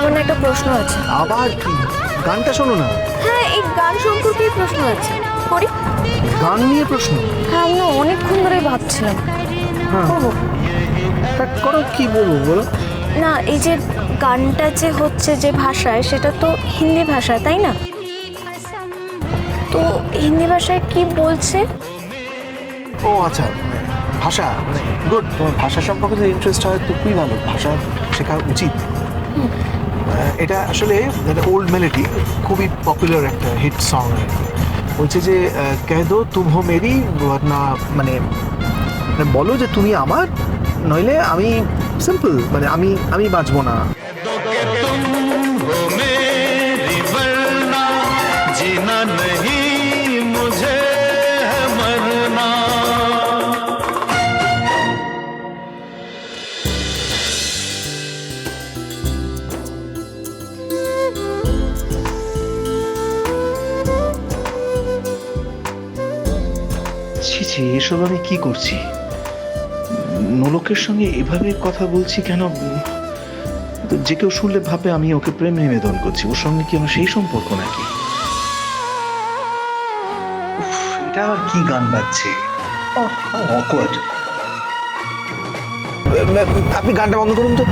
আমার না একটা প্রশ্ন আছে। আবার কি? গানটা শোনো না। হ্যাঁ, এই গান সম্পর্কেই প্রশ্ন আছে। করি? গান নিয়ে প্রশ্ন? হ্যাঁ, আমি অনেকক্ষণ ধরেই ভাবছিলাম। হ্যাঁ, করবো? তা করো, কি বলবো বলো। না, এই যে গানটা যে হচ্ছে যে ভাষায়, সেটা তো হিন্দি ভাষা, তাই না? তো হিন্দি ভাষায় কি বলছে? ও আচ্ছা, ভাষা, গুড। তোমার ভাষা সম্পর্কে যদি ইন্টারেস্ট হয় তো খুবই ভালো, ভাষা শেখা উচিত। এটা আসলে ওল্ড মেলোডি, খুবই পপুলার একটা হিট সং। বলছে যে কহ দো তুম হো মেরি, না মানে বলো যে তুমি আমার, নইলে আমি সিম্পল, মানে আমি বাঁচবো না। ছি ছি, এসব আমি কি করছি? নোলকের সঙ্গে এভাবে কথা বলছি কেন? তো যে কেউ শুনলে ভাবে আমি ওকে প্রেম নিবেদন করছি। ওর সঙ্গে কি আমার সেই সম্পর্ক নাকি? উফ, এটা আবার কি গান বাজছে? অকওয়ার্ড। আপনি গানটা বন্ধ করুন তো।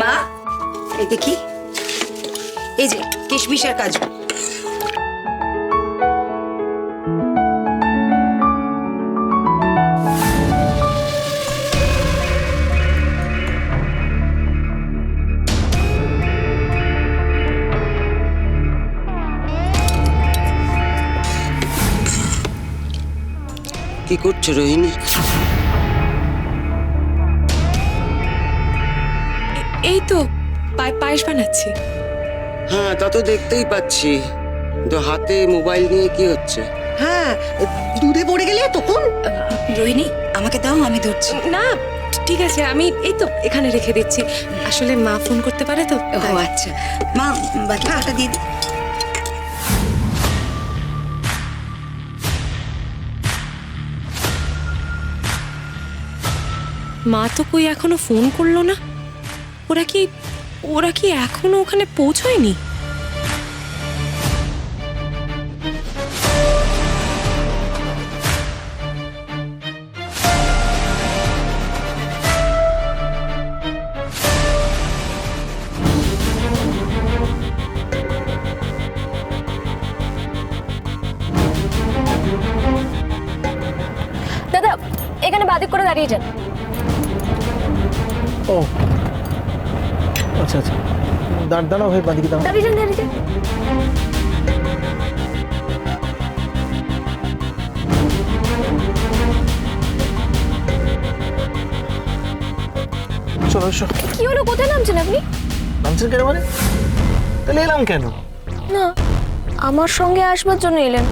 মা, এই দেখি, এই যে কিশমিশের কাজু। কি করছো রোহিণী? এই তো পায়েস বানাচ্ছি। হ্যাঁ, তা তো দেখতেই পাচ্ছি, তো হাতে মোবাইল নিয়ে কি হচ্ছে? হ্যাঁ, দুধে পড়ে গেলে তখন। রোহিণী, আমাকে দাও, আমি ধরছি। না, ঠিক আছে, আমি এই তো এখানে রেখে দিচ্ছি। আসলে মা ফোন করতে পারে তো। ও আচ্ছা, মা বাকি টাকা দিয়ে দিই। মা তো কই এখনো ফোন করলো না। ওরা কি এখনো ওখানে পৌঁছয়নি? দাদা, এখানে বাদিক করে দাঁড়িয়ে যান। ও আচ্ছা আচ্ছা, দাঁড়াও ভাই, বাদিকে দাঁড়াও। দাঁড়িয়ে যান, দাঁড়িয়ে যান। চলো এসো। কি হলো, কোথায় নামছেন আপনি? নামছেন কেন মানে? তাহলে এলাম কেন? না, আমার সঙ্গে আসবার জন্য এলেন।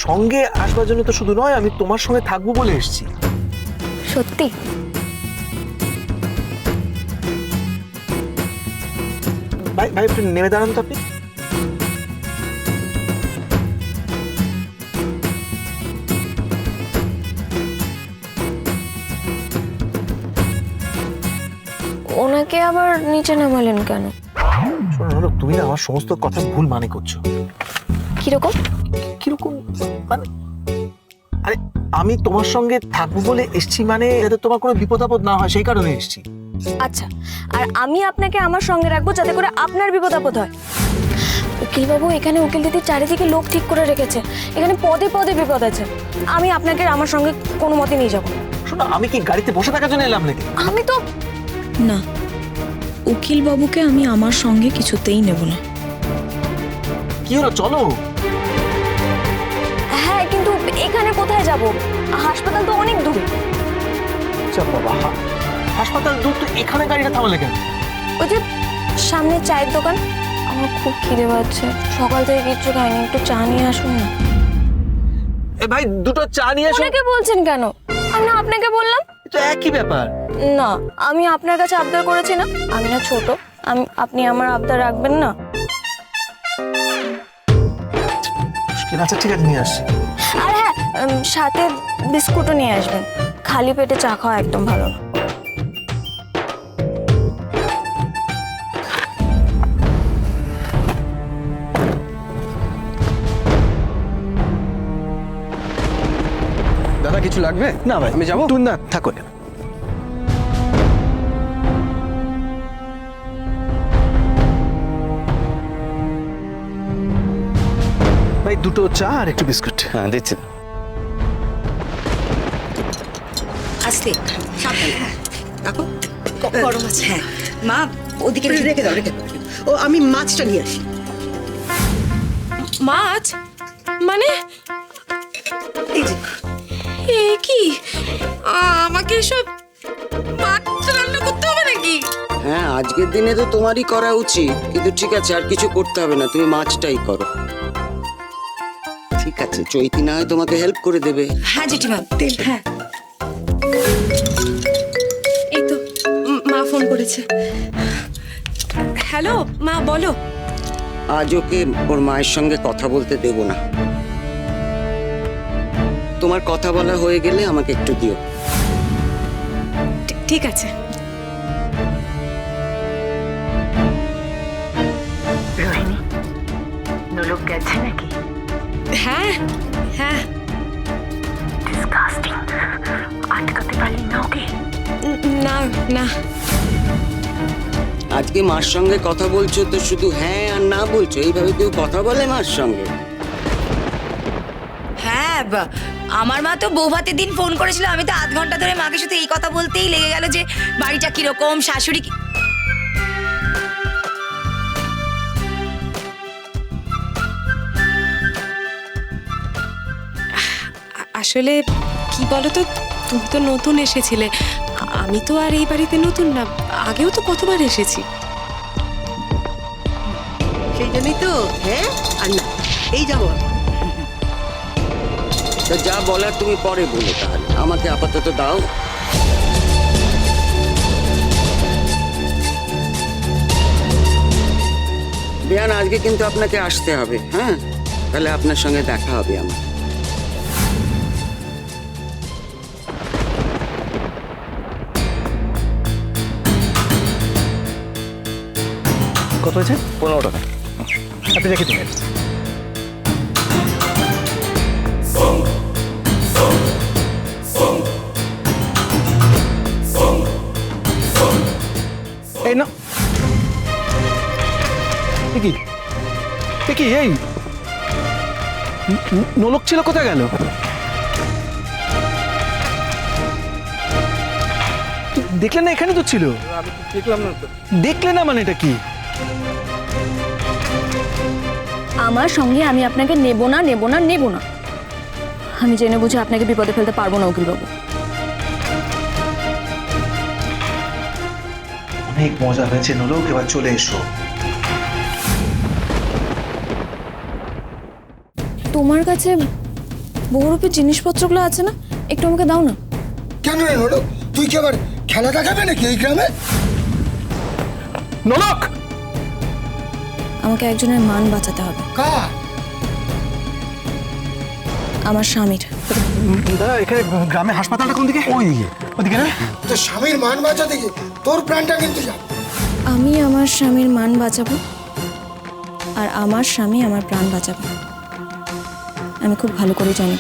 সঙ্গে আসবার জন্য তো শুধু নয়, আমি তোমার সঙ্গে থাকবো বলে এসেছি। সত্যি? ভাই ভাই, একটু নেমে দাঁড়ান তো আপনি। ওনাকে আবার নিচে নামালেন কেন? শোনো, তুমি না আমার সমস্ত কথা ভুল মানে করছো। কিরকম? কিরকম মানে? আরে আমি তোমার সঙ্গে থাকবো বলে এসেছি, মানে যাতে তোমার কোনো বিপদ আপদ না হয় সেই কারণে এসেছি। আচ্ছা, আর আমি আপনাকে আমার সঙ্গে রাখবো যাতে করে আপনার বিপদ আপদ হয়। উকিল বাবু, এখানে উকিল দিদি চারিদিকে লোক ঠিক করে রেখেছে, এখানে পদে পদে বিপদ আছে। আমি আপনাকে আমার সঙ্গে কোনো মতে নিয়ে যাবো। শোনো, আমি কি গাড়িতে বসে থাকার জন্য এলাম নাকি? আমি তো না, উকিল বাবুকে আমি আমার সঙ্গে কিছুতেই নেব না। কি হলো, চলো। হ্যাঁ, কিন্তু এখানে কোথায় যাব? হাসপাতাল তো অনেক দূর। আচ্ছা বাবা, হাসপাতাল দূর তো এখানে গাড়িটা থামালে কেন? ওই যে সামনে চায়ের দোকান, আমার খুব খিদে পাচ্ছে, সকাল থেকে কিচ্ছু খাইনি, একটু চা নিয়ে আসুন না। এ ভাই দুটো চা নিয়ে এসো। ওনাকে বলছেন কেন? আমি না আপনাকে বললাম। তো একই ব্যাপার। না, আমি আপনার কাছে আবদার করেছি না, আমি না ছোট, আপনি আমার আবদার রাখবেন না? আচ্ছা ঠিক আছে, নিয়ে আসছি। আর হ্যাঁ, সাথে বিস্কুটও নিয়ে আসবেন, খালি পেটে চা খাওয়া একদম ভালো না। দাদা কিছু লাগবে? না ভাই, আমি যাবো? তুই না থাকো। ভাই দুটো চা আর একটু বিস্কুট। হ্যাঁ দিচ্ছি। আস্তে সাবধানে, হ্যাঁ রাখো, গরম আছে। হ্যাঁ মা, ওদিকে রেখে দাও, রেখে দাও। ও আমি মাছটা নিয়ে আসি। মাছ মানে এই যে এ কি? আমাকে সব মাছ রান্না করতে হবে নাকি? হ্যাঁ, আজকের দিনে তো তোমারই করা উচিত, কিন্তু ঠিক আছে, আর কিছু করতে হবে না, তুমি মাছটাই করো। ঠিক আছে, চৈতি না হয় তোমাকে হেল্প করে দেবে। হ্যাঁ জেঠিমা, তেল, হ্যাঁ। এই তো মা ফোন করেছে। হ্যালো মা, বলো। আজ ওকে ওর মায়ের সঙ্গে কথা বলতে দেব না। তোমার কথা বলা হয়ে গেলে আমাকে একটু দিও। ঠিক আছে। রোহিণী, নোলক গেছে নাকি? হ্যাঁ হ্যাঁ। ডিসকাস্টিং, আটকাতে পারলি না ওকে? না না, আজকে মার সঙ্গে কথা বলছো তো শুধু হ্যাঁ আর না বলছো? এইভাবে কেউ কথা বলে মার সঙ্গে? হ্যাঁ আমার মা তো বৌভাতের দিন ফোন করেছিল, আমি তো আধ ঘন্টা ধরে মাকে শুধু এই কথা বলতেই লেগে গেল যে বাড়িটা কিরকম, শাশুড়ি আসলে কি বলতো, তুমি তো নতুন এসেছিলে, আমি তো আর এই বাড়িতে নতুন না, আগেও তো কতবার এসেছি। সেই জন্যই তো হ্যাঁ আর না, এই যাবো। তা যা বলার তুমি পরে বলো, তাহলে আমাকে আপাতত দাও। বিয়ান, আজকে কিন্তু আপনাকে আসতে হবে, হ্যাঁ? তাহলে আপনার সঙ্গে দেখা হবে আমার। কত হয়েছে? 15 টাকা। আপনি রেখে দিন। এই না, কি এই নোলক ছিল, কোথায় গেল? দেখলে না, এখানে তো ছিল। আমি দেখলাম না তো। দেখলে না মানে এটা কি? আমার সঙ্গে আমি আপনাকে নেব না, নেব না, নেব না। আমি জেনে বুঝে আপনাকে বিপদে ফেলতে পারবো না উকিলবাবু। অনেক মজা হয়েছে নোলক, এবার চলে এসো। তোমার কাছে বহুরূপের জিনিসপত্রগুলো আছে না, একটু আমাকে দাও না। কেন রে নোলক, তুই কি আবার খেলা দেখাবে নাকি এই গ্রামে? নোলক, আমাকে একজনের মান বাঁচাতে হবে, কার? আমার স্বামীর। দাদা এখানে গ্রামে হাসপাতালটা কোন দিকে? ওই দিকে। ওদিকে না? তোর স্বামীর মান বাঁচাতে গিয়ে তোর প্রাণটা কিন্তু যা। আমি আমার স্বামীর মান বাঁচাবো, আর আমার স্বামী আমার প্রাণ বাঁচাবে। আমি খুব ভালো করে জানি।